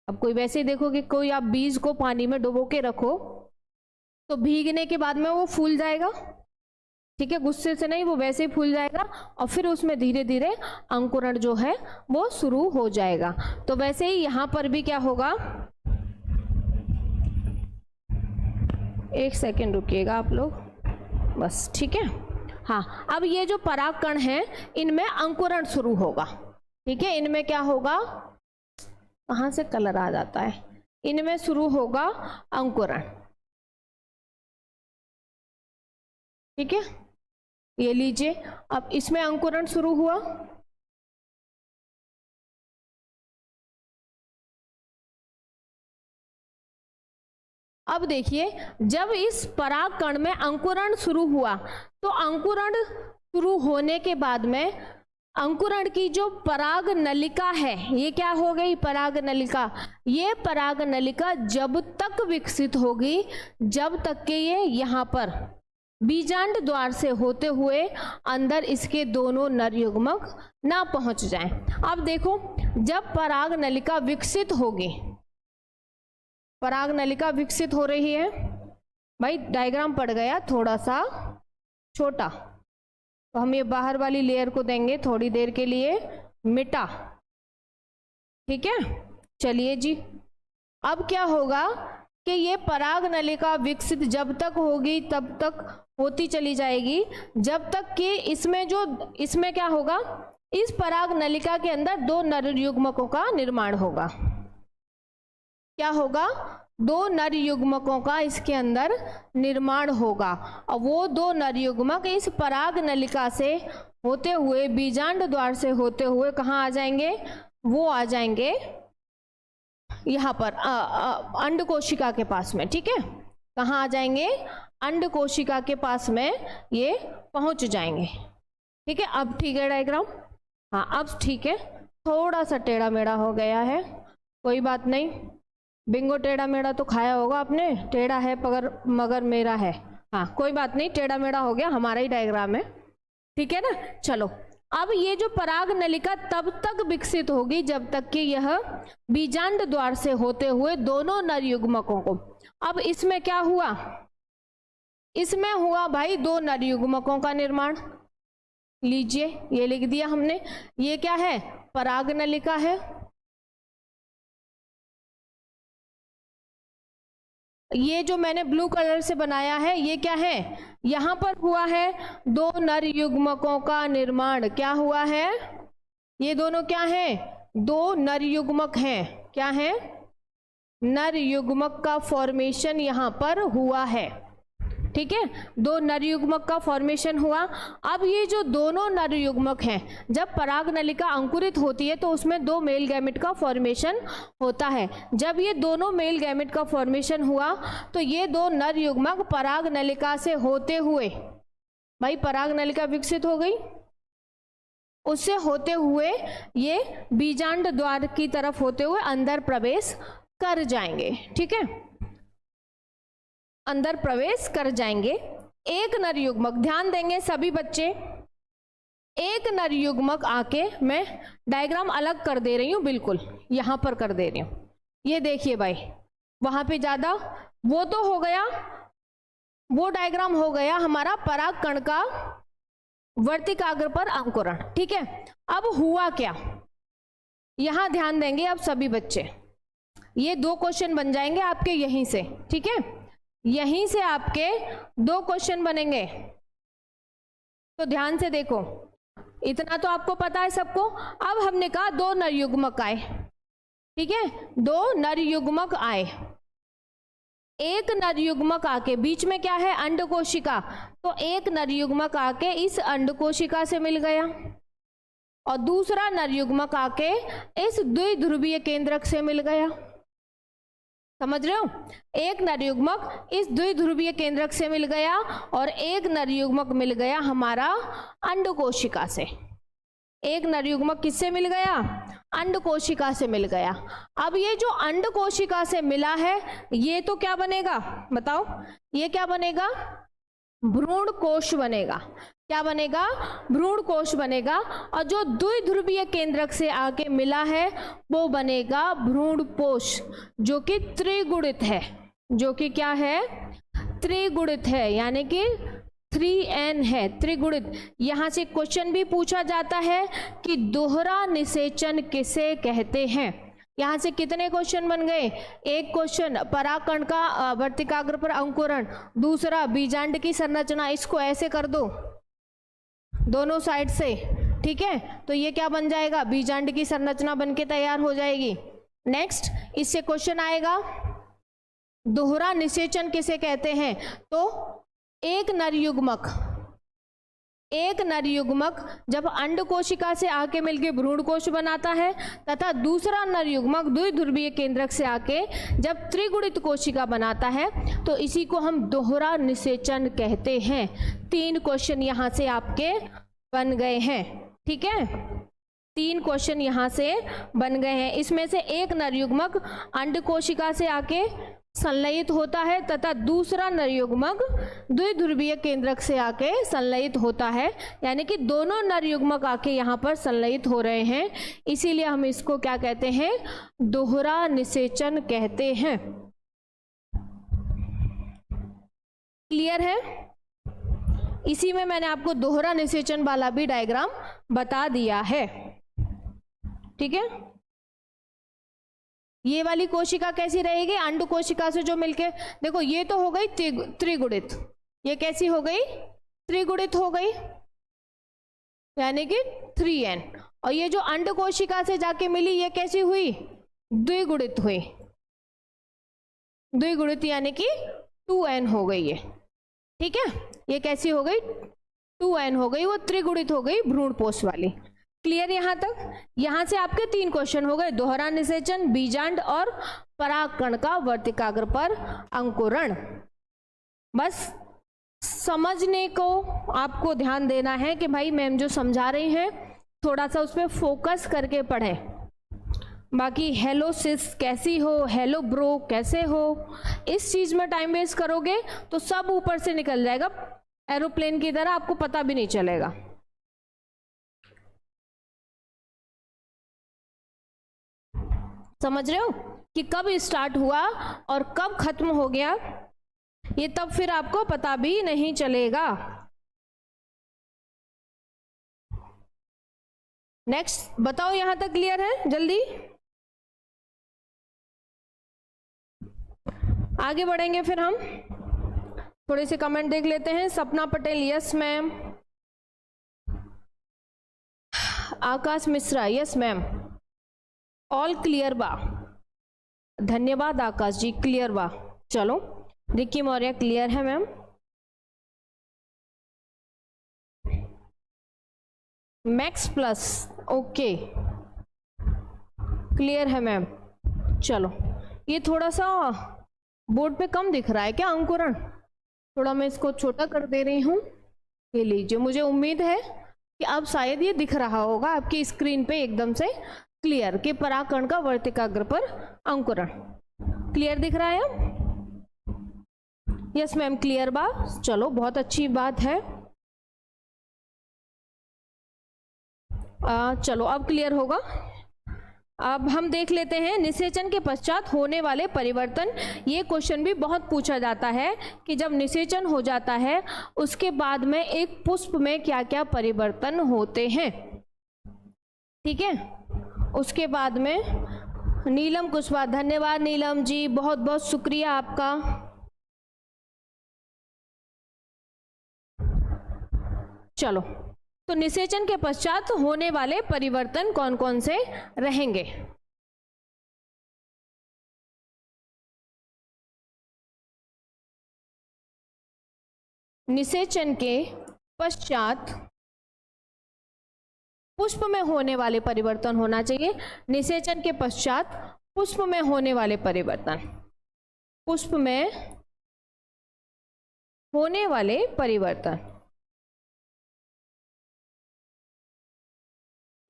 S1: अब कोई वैसे ही देखो कि कोई आप बीज को पानी में डुबो के रखो तो भीगने के बाद में वो फूल जाएगा, ठीक है, गुस्से से नहीं, वो वैसे ही फूल जाएगा और फिर उसमें धीरे धीरे अंकुरण जो है वो शुरू हो जाएगा। तो वैसे ही यहाँ पर भी क्या होगा, एक सेकेंड रुकिएगा आप लोग बस, ठीक है। हाँ, अब ये जो परागकण है इनमें अंकुरण शुरू होगा, ठीक है, इनमें क्या होगा, कहाँ से कलर आ जाता है, इनमें शुरू होगा अंकुरण, ठीक है, ये लीजिए, अब इसमें अंकुरण शुरू हुआ। अब देखिए, जब इस परागकण में अंकुरण शुरू हुआ तो अंकुरण शुरू होने के बाद में अंकुरण की जो पराग नलिका है, ये क्या हो गई, पराग नलिका, ये पराग नलिका जब तक विकसित होगी जब तक के ये यहाँ पर बीजांड द्वार से होते हुए अंदर इसके दोनों नर युग्मक ना पहुंच जाएं। अब देखो, जब पराग नलिका विकसित होगी, पराग नलिका विकसित हो रही है, भाई डायग्राम पड़ गया थोड़ा सा छोटा, तो हम ये बाहर वाली लेयर को देंगे थोड़ी देर के लिए मिटा, ठीक है। चलिए जी, अब क्या होगा कि ये पराग नलिका विकसित जब तक होगी तब तक होती चली जाएगी, जब तक कि इसमें क्या होगा, इस पराग नलिका के अंदर दो नर युग्मकों का निर्माण होगा। क्या होगा, दो नर युग्मकों का इसके अंदर निर्माण होगा, और वो दो नर युग्मक इस पराग नलिका से होते हुए बीजांड द्वार से होते हुए कहाँ आ जाएंगे, वो आ जाएंगे यहाँ पर अंड कोशिका के पास में, ठीक है, कहाँ आ जाएंगे, अंड कोशिका के पास में ये पहुंच जाएंगे, ठीक है। अब ठीक है डायग्राम, हाँ अब ठीक है, थोड़ा सा टेढ़ा मेढ़ा हो गया है, कोई बात नहीं, बिंगो टेढ़ा मेढ़ा तो खाया होगा आपने, टेढ़ा है मगर मेरा है, हाँ कोई बात नहीं, टेढ़ा मेढ़ा हो गया, हमारा ही डायग्राम है, ठीक है ना। चलो, अब ये जो पराग नलिका तब तक विकसित होगी जब तक कि यह बीजांड द्वार से होते हुए दोनों नर युग्मकों को, अब इसमें क्या हुआ, इसमें हुआ भाई दो नर युग्मकों का निर्माण, लीजिए ये लिख दिया हमने, ये क्या है, पराग नलिका है, ये जो मैंने ब्लू कलर से बनाया है ये क्या है, यहां पर हुआ है दो नर युग्मकों का निर्माण, क्या हुआ है, ये दोनों क्या हैं, दो नर युग्मक हैं, क्या है, नर युग्मक का फॉर्मेशन यहां पर हुआ है, ठीक है, दो नर युग्मक का फॉर्मेशन हुआ। अब ये जो दोनों नर युग्मक हैं, जब पराग नलिका अंकुरित होती है तो उसमें दो मेल गैमेट का फॉर्मेशन होता है, जब ये दोनों मेल गैमेट का फॉर्मेशन हुआ तो ये दो नर युग्मक पराग नलिका से होते हुए, भाई पराग नलिका विकसित हो गई, उससे होते हुए ये बीजांड द्वार की तरफ होते हुए अंदर प्रवेश कर जाएंगे, ठीक है, अंदर प्रवेश कर जाएंगे। एक नर युग्मक, ध्यान देंगे सभी बच्चे, एक नर युग्मक आके, मैं डायग्राम अलग कर दे रही हूं, बिल्कुल यहां पर कर दे रही हूं, ये देखिए भाई, वहां पे ज्यादा वो तो हो गया, वो डायग्राम हो गया हमारा पराग कण का वर्तिकाग्र पर अंकुरण, ठीक है। अब हुआ क्या, यहां ध्यान देंगे अब सभी बच्चे, ये दो क्वेश्चन बन जाएंगे आपके यहीं से, ठीक है, यहीं से आपके दो क्वेश्चन बनेंगे, तो ध्यान से देखो, इतना तो आपको पता है सबको। अब हमने कहा दो नर युग्मक आए, ठीक है, दो नर युग्मक आए, एक नर युग्मक आके, बीच में क्या है, अंड कोशिका, तो एक नर युग्मक आके इस अंड कोशिका से मिल गया और दूसरा नर युग्मक आके इस द्विध्रुवीय केंद्रक से मिल गया, समझ रहे हो, एक नर युग्मक इस द्विध्रुवीय केंद्रक से मिल गया और एक नर युग्मक मिल गया हमारा अंड कोशिका से, एक नर युग्मक किससे मिल गया? अंड कोशिका से मिल गया। अब ये जो अंड कोशिका से मिला है ये तो क्या बनेगा बताओ? ये क्या बनेगा? भ्रूण कोश बनेगा। क्या बनेगा? भ्रूण कोश बनेगा। और जो द्विध्रुवीय केंद्रक से आके मिला है वो बनेगा भ्रूण पोष, जो कि त्रिगुणित है, जो कि क्या है? त्रिगुणित है, यानी कि 3n है, त्रिगुणित। यहां से क्वेश्चन भी पूछा जाता है कि दोहरा निषेचन किसे कहते हैं। यहां से कितने क्वेश्चन बन गए? एक क्वेश्चन परागकण का वर्तिकाग्र पर अंकुरण, दूसरा बीजांड की संरचना, इसको ऐसे कर दो दोनों साइड से, ठीक है, तो ये क्या बन जाएगा? बीजांड की संरचना बनके तैयार हो जाएगी। नेक्स्ट इससे क्वेश्चन आएगा दोहरा निषेचन किसे कहते हैं? तो एक नर युग्मक जब अंड कोशिका से आके मिलके भ्रूण कोश बनाता है तथा दूसरा नर युग्मक द्विध्रुवीय केंद्रक से आके जब त्रिगुणित कोशिका बनाता है तो इसी को हम दोहरा निषेचन कहते हैं। 3 क्वेश्चन यहां से आपके बन गए हैं, ठीक है, 3 क्वेश्चन यहां से बन गए हैं। इसमें से एक नर युग्मक अंड कोशिका से आके संलयित होता है तथा दूसरा नर युग्मक द्विध्रुवीय केंद्रक से आके संलयित होता है, यानी कि दोनों नर युग्मक आके यहाँ पर संलयित हो रहे हैं, इसीलिए हम इसको क्या कहते हैं? दोहरा निषेचन कहते हैं। क्लियर है? इसी में मैंने आपको दोहरा निषेचन वाला भी डायग्राम बता दिया है, ठीक है। ये वाली कोशिका कैसी रहेगी? अंड कोशिका से जो मिलके, देखो ये तो हो गई त्रिगुणित, ये कैसी हो गई? त्रिगुणित हो गई, यानी कि 3n। और ये जो अंड कोशिका से जाके मिली ये कैसी हुई? द्विगुणित हुई, द्विगुणित यानी कि 2n हो गई ये, ठीक है। ये कैसी हो गई? 2n हो गई, वो त्रिगुणित हो गई भ्रूणपोष वाली। क्लियर यहां तक? यहां से आपके 3 क्वेश्चन हो गए, दोहरा निषेचन, बीजांड और परागकण का वर्तिकाग्र पर अंकुरण। बस समझने को आपको ध्यान देना है कि भाई मैम जो समझा रही हैं थोड़ा सा उस पर फोकस करके पढ़े। बाकी हेलो सिस कैसी हो, हेलो ब्रो कैसे हो, इस चीज में टाइम वेस्ट करोगे तो सब ऊपर से निकल जाएगा एरोप्लेन की तरह, आपको पता भी नहीं चलेगा। समझ रहे हो कि कब स्टार्ट हुआ और कब खत्म हो गया, ये तब फिर आपको पता भी नहीं चलेगा। नेक्स्ट बताओ, यहां तक क्लियर है? जल्दी आगे बढ़ेंगे फिर हम। थोड़े से कमेंट देख लेते हैं। Sapna Patel yes ma'am, Akash Mishra yes ma'am, all clear बा, धन्यवाद आकाश जी, क्लियर बा। चलो रिक्की मौर्य क्लियर है ma'am, max plus okay clear है मैम। चलो ये थोड़ा सा बोर्ड पे कम दिख रहा है क्या अंकुरण? थोड़ा मैं इसको छोटा कर दे रही हूँ, ये लीजिए। मुझे उम्मीद है कि अब शायद ये दिख रहा होगा आपकी स्क्रीन पे एकदम से क्लियर कि परागकण का वर्तिकाग्र पर अंकुरण। क्लियर दिख रहा है? यस मैम क्लियर बा। चलो बहुत अच्छी बात है। चलो अब क्लियर होगा। अब हम देख लेते हैं निषेचन के पश्चात होने वाले परिवर्तन। ये क्वेश्चन भी बहुत पूछा जाता है कि जब निषेचन हो जाता है उसके बाद में एक पुष्प में क्या क्या परिवर्तन होते हैं, ठीक है। उसके बाद में नीलम कुशवाहा, धन्यवाद नीलम जी, बहुत बहुत शुक्रिया आपका। चलो तो निषेचन के पश्चात होने वाले परिवर्तन कौन कौन से रहेंगे? निषेचन के पश्चात पुष्प में होने वाले परिवर्तन होना चाहिए। निषेचन के पश्चात पुष्प में होने वाले परिवर्तन, पुष्प में होने वाले परिवर्तन।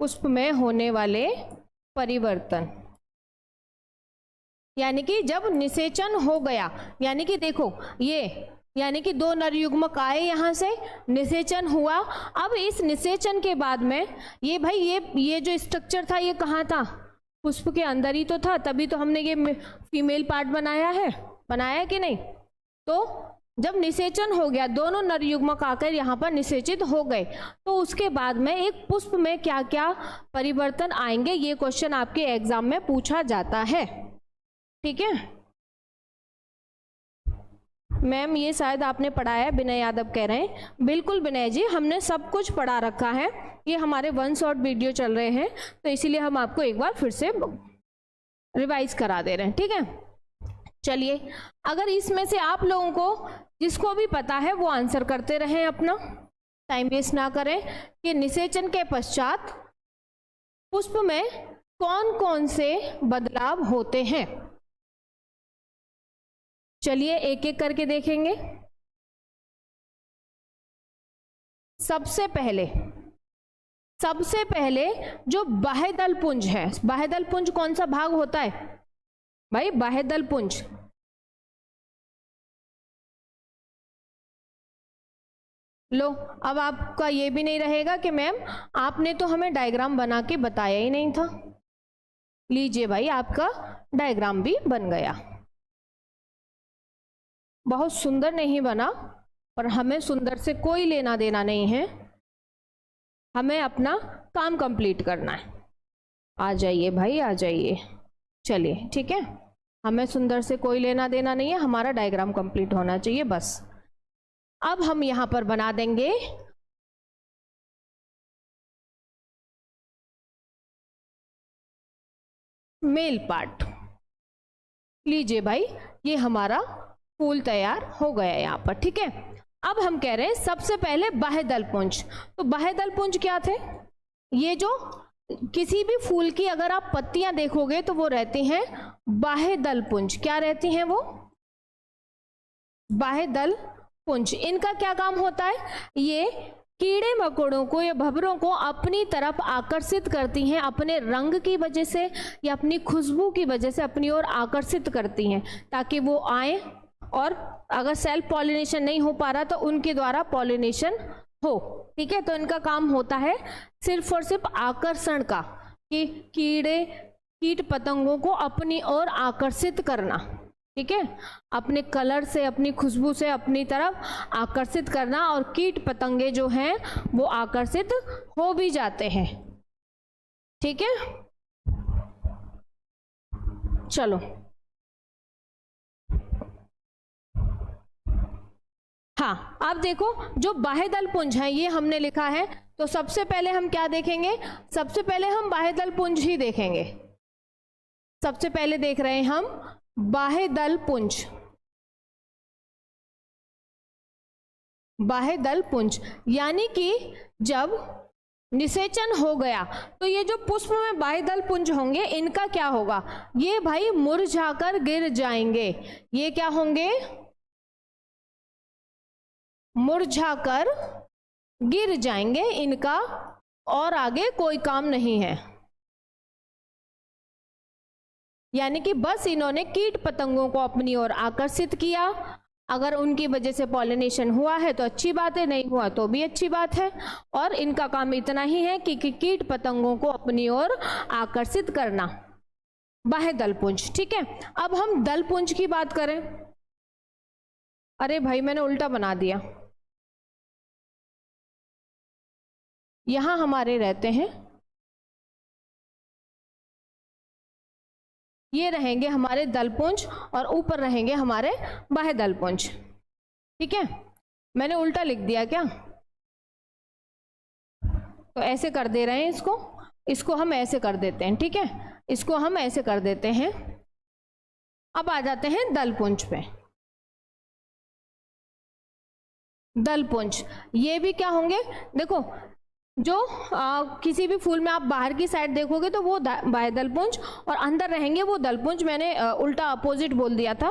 S1: पुष्प में होने वाले परिवर्तन, यानी कि जब निषेचन हो गया, यानी कि देखो ये, यानी कि दो नर युग्मक आए यहाँ से, निषेचन हुआ। अब इस निषेचन के बाद में ये भाई ये जो स्ट्रक्चर था ये कहाँ था, पुष्प के अंदर ही तो था, तभी तो हमने ये फीमेल पार्ट बनाया है, बनाया कि नहीं। तो जब निषेचन हो गया, दोनों नर युग्मक आकर यहाँ पर निषेचित हो गए, तो उसके बाद में एक पुष्प में क्या क्या परिवर्तन आएंगे, ये क्वेश्चन आपके एग्जाम में पूछा जाता है। ठीक है मैम, ये शायद आपने पढ़ाया है, विनय यादव कह रहे हैं। बिल्कुल विनय जी, हमने सब कुछ पढ़ा रखा है, ये हमारे 1 शॉट वीडियो चल रहे हैं, तो इसीलिए हम आपको एक बार फिर से रिवाइज करा दे रहे हैं। ठीक है चलिए, अगर इसमें से आप लोगों को जिसको भी पता है वो आंसर करते रहें, अपना टाइम वेस्ट ना करें, कि निषेचन के पश्चात पुष्प में कौन कौन से बदलाव होते हैं। चलिए एक एक करके देखेंगे। सबसे पहले जो बाह्यदल पुंज है, बाह्यदल पुंज कौन सा भाग होता है भाई, बाह्यदल पुंज। लो, अब आपका ये भी नहीं रहेगा कि मैम आपने तो हमें डायग्राम बना के बताया ही नहीं था। लीजिए भाई, आपका डायग्राम भी बन गया। बहुत सुंदर नहीं बना, पर हमें सुंदर से कोई लेना देना नहीं है, हमें अपना काम कंप्लीट करना है। आ जाइए भाई, आ जाइए। चलिए ठीक है, हमें सुंदर से कोई लेना देना नहीं है, हमारा डायग्राम कंप्लीट होना चाहिए बस। अब हम यहां पर बना देंगे मेल पार्ट। लीजिए भाई, ये हमारा फूल तैयार हो गया यहाँ पर। ठीक है, अब हम कह रहे हैं सबसे पहले बाह्यदल पुंज। तो बाह्यदल पुंज क्या थे, ये जो किसी भी फूल की अगर आप पत्तियां देखोगे तो वो रहती हैं बाह्यदल पुंज। क्या रहती हैं वो, बाह्यदल पुंज। इनका क्या काम होता है, ये कीड़े मकोड़ों को या भंवरों को अपनी तरफ आकर्षित करती हैं, अपने रंग की वजह से या अपनी खुशबू की वजह से अपनी ओर आकर्षित करती हैं, ताकि वो आए और अगर सेल्फ पॉलिनेशन नहीं हो पा रहा तो उनके द्वारा पॉलिनेशन हो। ठीक है, तो इनका काम होता है सिर्फ और सिर्फ आकर्षण का, कि कीट पतंगों को अपनी ओर आकर्षित करना। ठीक है, अपने कलर से, अपनी खुशबू से अपनी तरफ आकर्षित करना, और कीट पतंगे जो हैं वो आकर्षित हो भी जाते हैं। ठीक है, चलो हाँ, आप देखो जो बाह्यदल पुंज है ये हमने लिखा है, तो सबसे पहले हम क्या देखेंगे, सबसे पहले हम बाह्यदल पुंज ही देखेंगे। सबसे पहले देख रहे हैं हम बाह्यदल पुंज। बाह्यदल पुंज यानी कि जब निषेचन हो गया तो ये जो पुष्प में बाह्यदल पुंज होंगे, इनका क्या होगा, ये भाई मुरझाकर गिर जाएंगे। ये क्या होंगे, मुरझाकर गिर जाएंगे, इनका और आगे कोई काम नहीं है। यानी कि बस इन्होंने कीट पतंगों को अपनी ओर आकर्षित किया, अगर उनकी वजह से पॉलिनेशन हुआ है तो अच्छी बात है, नहीं हुआ तो भी अच्छी बात है, और इनका काम इतना ही है कि कीट पतंगों को अपनी ओर आकर्षित करना, बाह्यदल पुंज। ठीक है, अब हम दल पुंज की बात करें। अरे भाई मैंने उल्टा बना दिया, यहां हमारे रहते हैं, ये रहेंगे हमारे दलपुंज और ऊपर रहेंगे हमारे बाह्यदल पुंज। ठीक है, मैंने उल्टा लिख दिया क्या, तो ऐसे कर दे रहे हैं, इसको हम ऐसे कर देते हैं। ठीक है, इसको हम ऐसे कर देते हैं। अब आ जाते हैं दलपुंज पे। दलपुंज ये भी क्या होंगे, देखो जो किसी भी फूल में आप बाहर की साइड देखोगे तो वो बाह्यदल पुंज, और अंदर रहेंगे वो दलपुंज। मैंने उल्टा अपोजिट बोल दिया था।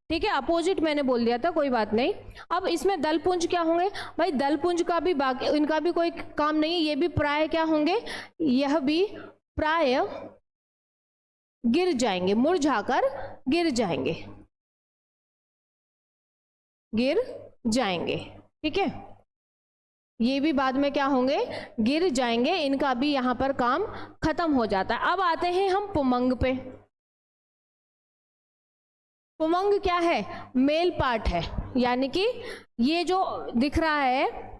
S1: ठीक है, अपोजिट मैंने बोल दिया था, कोई बात नहीं। अब इसमें दलपुंज क्या होंगे भाई, दलपुंज का भी बाकी इनका भी कोई काम नहीं है, ये भी प्राय क्या होंगे, यह भी प्राय गिर जाएंगे, मुरझाकर गिर जाएंगे, गिर जाएंगे। ठीक है, ये भी बाद में क्या होंगे, गिर जाएंगे, इनका भी यहां पर काम खत्म हो जाता है। अब आते हैं हम पुमंग पे। पुमंग क्या है, मेल पार्ट है, यानी कि ये जो दिख रहा है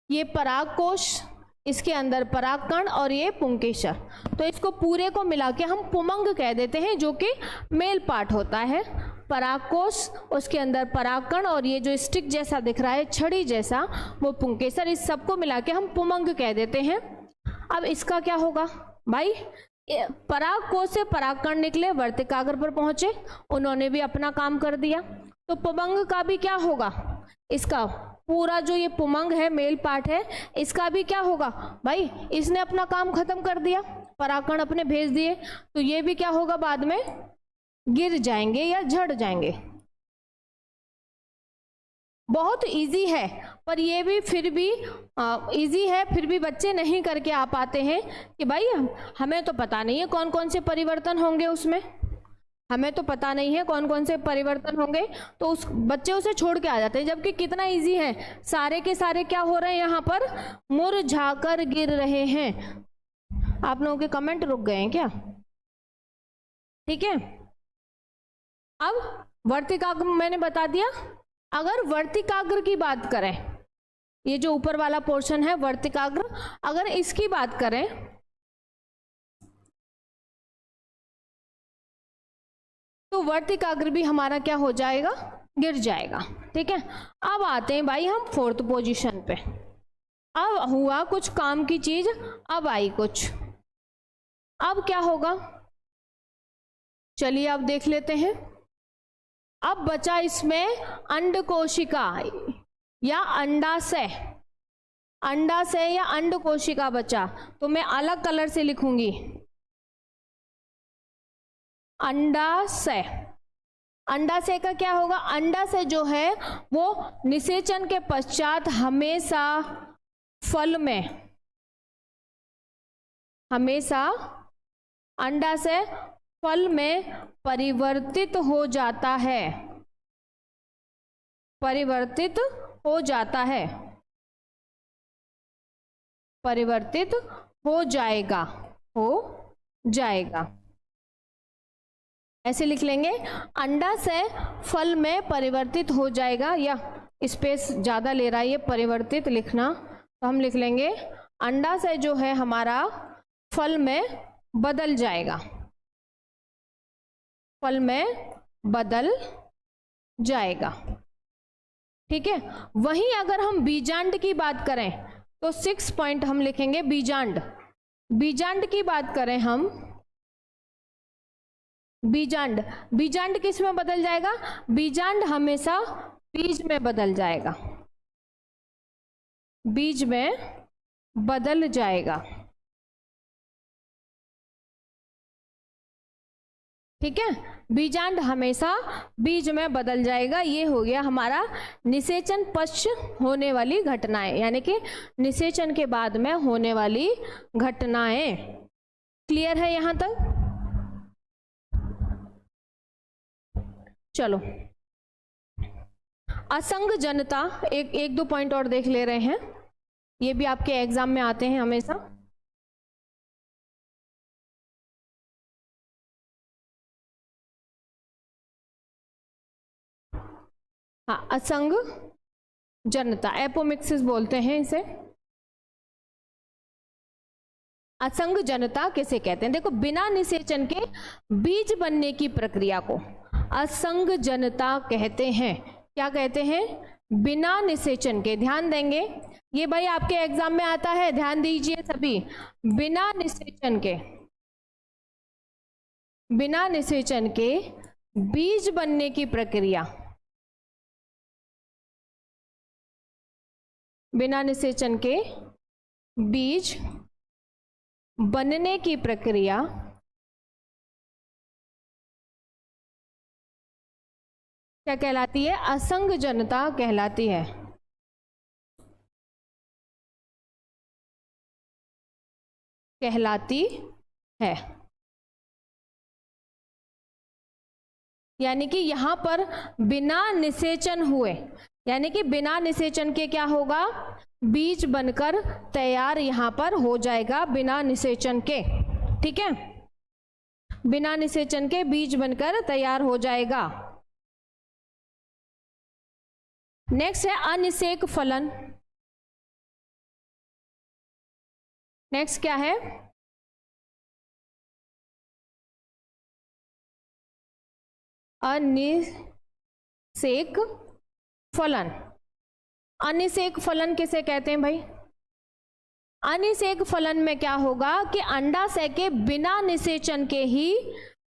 S1: ये पराग कोश, इसके अंदर परागकण और ये पुंकेसर, तो इसको पूरे को मिला के हम पुमंग कह देते हैं, जो कि मेल पार्ट होता है। परागकोश, उसके अंदर परागकण और ये जो स्टिक जैसा दिख रहा है, छड़ी जैसा, वो पुंकेसर, इस सबको मिला के हम पुमंग कह देते हैं। अब इसका क्या होगा भाई, परागकोश से परागकण निकले, वर्तिकाग्र पर पहुंचे, उन्होंने भी अपना काम कर दिया, तो पुमंग का भी क्या होगा, इसका पूरा जो ये पुमंग है, मेल पार्ट है, इसका भी क्या होगा भाई, इसने अपना काम खत्म कर दिया, परागकण अपने भेज दिए, तो ये भी क्या होगा, बाद में गिर जाएंगे या झड़ जाएंगे। बहुत इजी है, पर ये भी फिर भी इजी है, फिर भी बच्चे नहीं करके आ पाते हैं कि भाई हमें तो पता नहीं है कौन कौन से परिवर्तन होंगे उसमें, हमें तो पता नहीं है कौन कौन से परिवर्तन होंगे, तो उस बच्चे उसे छोड़ के आ जाते हैं, जबकि कितना इजी है, सारे के सारे क्या हो रहे हैं, यहाँ पर मुरझाकर गिर रहे हैं। आप लोगों के कमेंट रुक गए हैं क्या? ठीक है, अब वर्तिकाग्र मैंने बता दिया। अगर वर्तिकाग्र की बात करें, ये जो ऊपर वाला पोर्शन है वर्तिकाग्र, अगर इसकी बात करें तो वर्तिकाग्र भी हमारा क्या हो जाएगा, गिर जाएगा। ठीक है, अब आते हैं भाई हम फोर्थ पोजीशन पे। अब हुआ कुछ काम की चीज, अब आई कुछ, अब क्या होगा, चलिए अब देख लेते हैं। अब बचा इसमें अंड कोशिका या अंडाशय, अंडाशय या अंड कोशिका बचा, तो मैं अलग कलर से लिखूंगी, अंडाशय। अंडाशय का क्या होगा, अंडाशय जो है वो निषेचन के पश्चात हमेशा फल में, हमेशा अंडाशय फल में परिवर्तित हो जाता है, परिवर्तित हो जाता है, परिवर्तित हो जाएगा, हो जाएगा, ऐसे लिख लेंगे, अंडाशय फल में परिवर्तित हो जाएगा, या स्पेस ज्यादा ले रहा है ये परिवर्तित लिखना, तो हम लिख लेंगे अंडाशय जो है हमारा फल में बदल जाएगा, फल में बदल जाएगा। ठीक है, वहीं अगर हम बीजांड की बात करें तो 6 पॉइंट हम लिखेंगे बीजांड। बीजांड की बात करें हम, बीजांड, बीजांड किस में बदल जाएगा, बीजांड हमेशा बीज में बदल जाएगा, बीज में बदल जाएगा। ठीक है, बीजांड हमेशा बीज में बदल जाएगा। ये हो गया हमारा निषेचन पश्चात होने वाली घटनाएं, यानी कि निषेचन के बाद में होने वाली घटनाएं। क्लियर है यहां तक? चलो, असंग जनता, एक दो पॉइंट और देख ले रहे हैं, ये भी आपके एग्जाम में आते हैं हमेशा। हाँ, असंग जनता, एपोमिक्सिस बोलते हैं इसे। असंग जनता किसे कहते हैं? देखो, बिना निषेचन के बीज बनने की प्रक्रिया को असंग जनता कहते हैं। क्या कहते हैं? बिना निषेचन के। ध्यान देंगे, ये भाई आपके एग्जाम में आता है, ध्यान दीजिए सभी। बिना निषेचन के, बिना निषेचन के बीज बनने की प्रक्रिया, बिना निषेचन के बीज बनने की प्रक्रिया क्या कहलाती है? असंगजनता कहलाती है। कहलाती है। यानी कि यहां पर बिना निषेचन हुए, यानी कि बिना निषेचन के क्या होगा? बीज बनकर तैयार यहां पर हो जाएगा, बिना निषेचन के। ठीक है, बिना निषेचन के बीज बनकर तैयार हो जाएगा। नेक्स्ट है अनिषेक फलन। नेक्स्ट क्या है? अनिषेक फलन। अनिषेक फलन किसे कहते हैं भाई? अनिषेक फलन में क्या होगा कि अंडाशय के बिना निषेचन के ही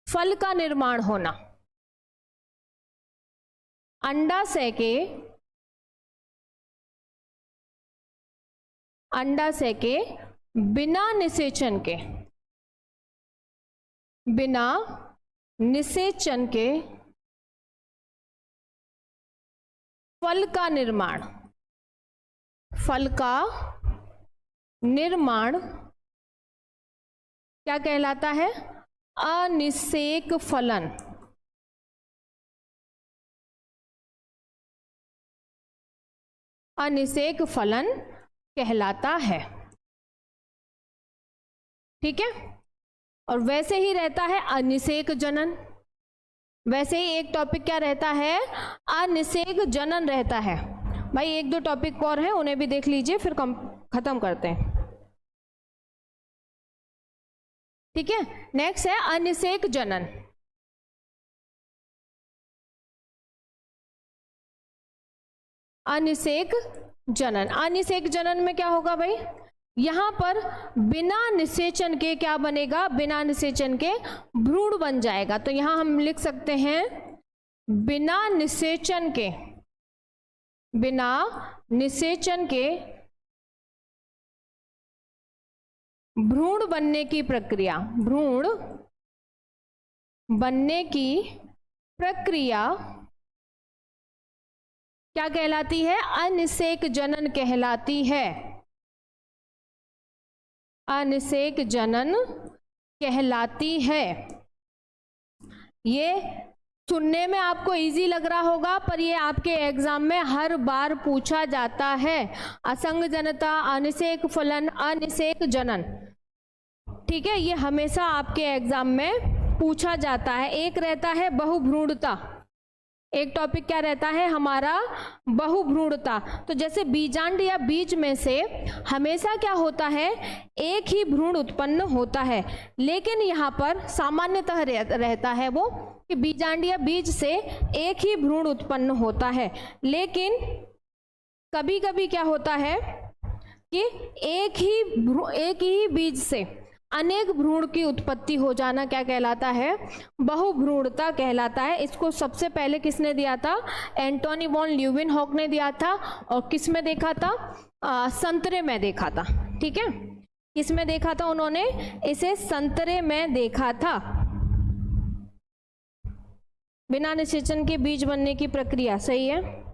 S1: फल का निर्माण होना। अंडाशय के बिना निषेचन के, बिना निषेचन के फल का निर्माण, फल का निर्माण क्या कहलाता है? अनिषेक फलन। अनिषेक फलन कहलाता है। ठीक है, और वैसे ही रहता है अनिषेक जनन। वैसे ही एक टॉपिक क्या रहता है? अनिषेक जनन रहता है। भाई एक दो टॉपिक और हैं, उन्हें भी देख लीजिए, फिर खत्म करते हैं। ठीक है, नेक्स्ट है अनिषेक जनन। अनिषेक जनन। अनिषेक जनन में क्या होगा भाई? यहां पर बिना निषेचन के क्या बनेगा? बिना निषेचन के भ्रूण बन जाएगा। तो यहां हम लिख सकते हैं बिना निषेचन के, बिना निषेचन के भ्रूण बनने की प्रक्रिया, भ्रूण बनने की प्रक्रिया क्या कहलाती है? अनिषेक जनन कहलाती है। अनिषेक जनन कहलाती है। ये सुनने में आपको इजी लग रहा होगा, पर ये आपके एग्जाम में हर बार पूछा जाता है। असंगजनता, अनिषेक फलन, अनिषेक जनन। ठीक है, ये हमेशा आपके एग्जाम में पूछा जाता है। एक रहता है बहुभ्रूणता, एक टॉपिक क्या रहता है हमारा? बहुभ्रूणता। तो जैसे बीजांड या बीज में से हमेशा क्या होता है? एक ही भ्रूण उत्पन्न होता है, लेकिन यहाँ पर सामान्यतः रहता है वो कि बीजांड या बीज से एक ही भ्रूण उत्पन्न होता है। लेकिन कभी कभी क्या होता है कि एक ही बीज से अनेक भ्रूण की उत्पत्ति हो जाना क्या कहलाता है? बहुभ्रूणता कहलाता है। इसको सबसे पहले किसने दिया था? एंटोनी वॉन ल्यूवेनहॉक ने दिया था। और किस में देखा था? संतरे में देखा था। ठीक है, किस में देखा था उन्होंने? इसे संतरे में देखा था। बिना निषेचन के बीज बनने की प्रक्रिया, सही है।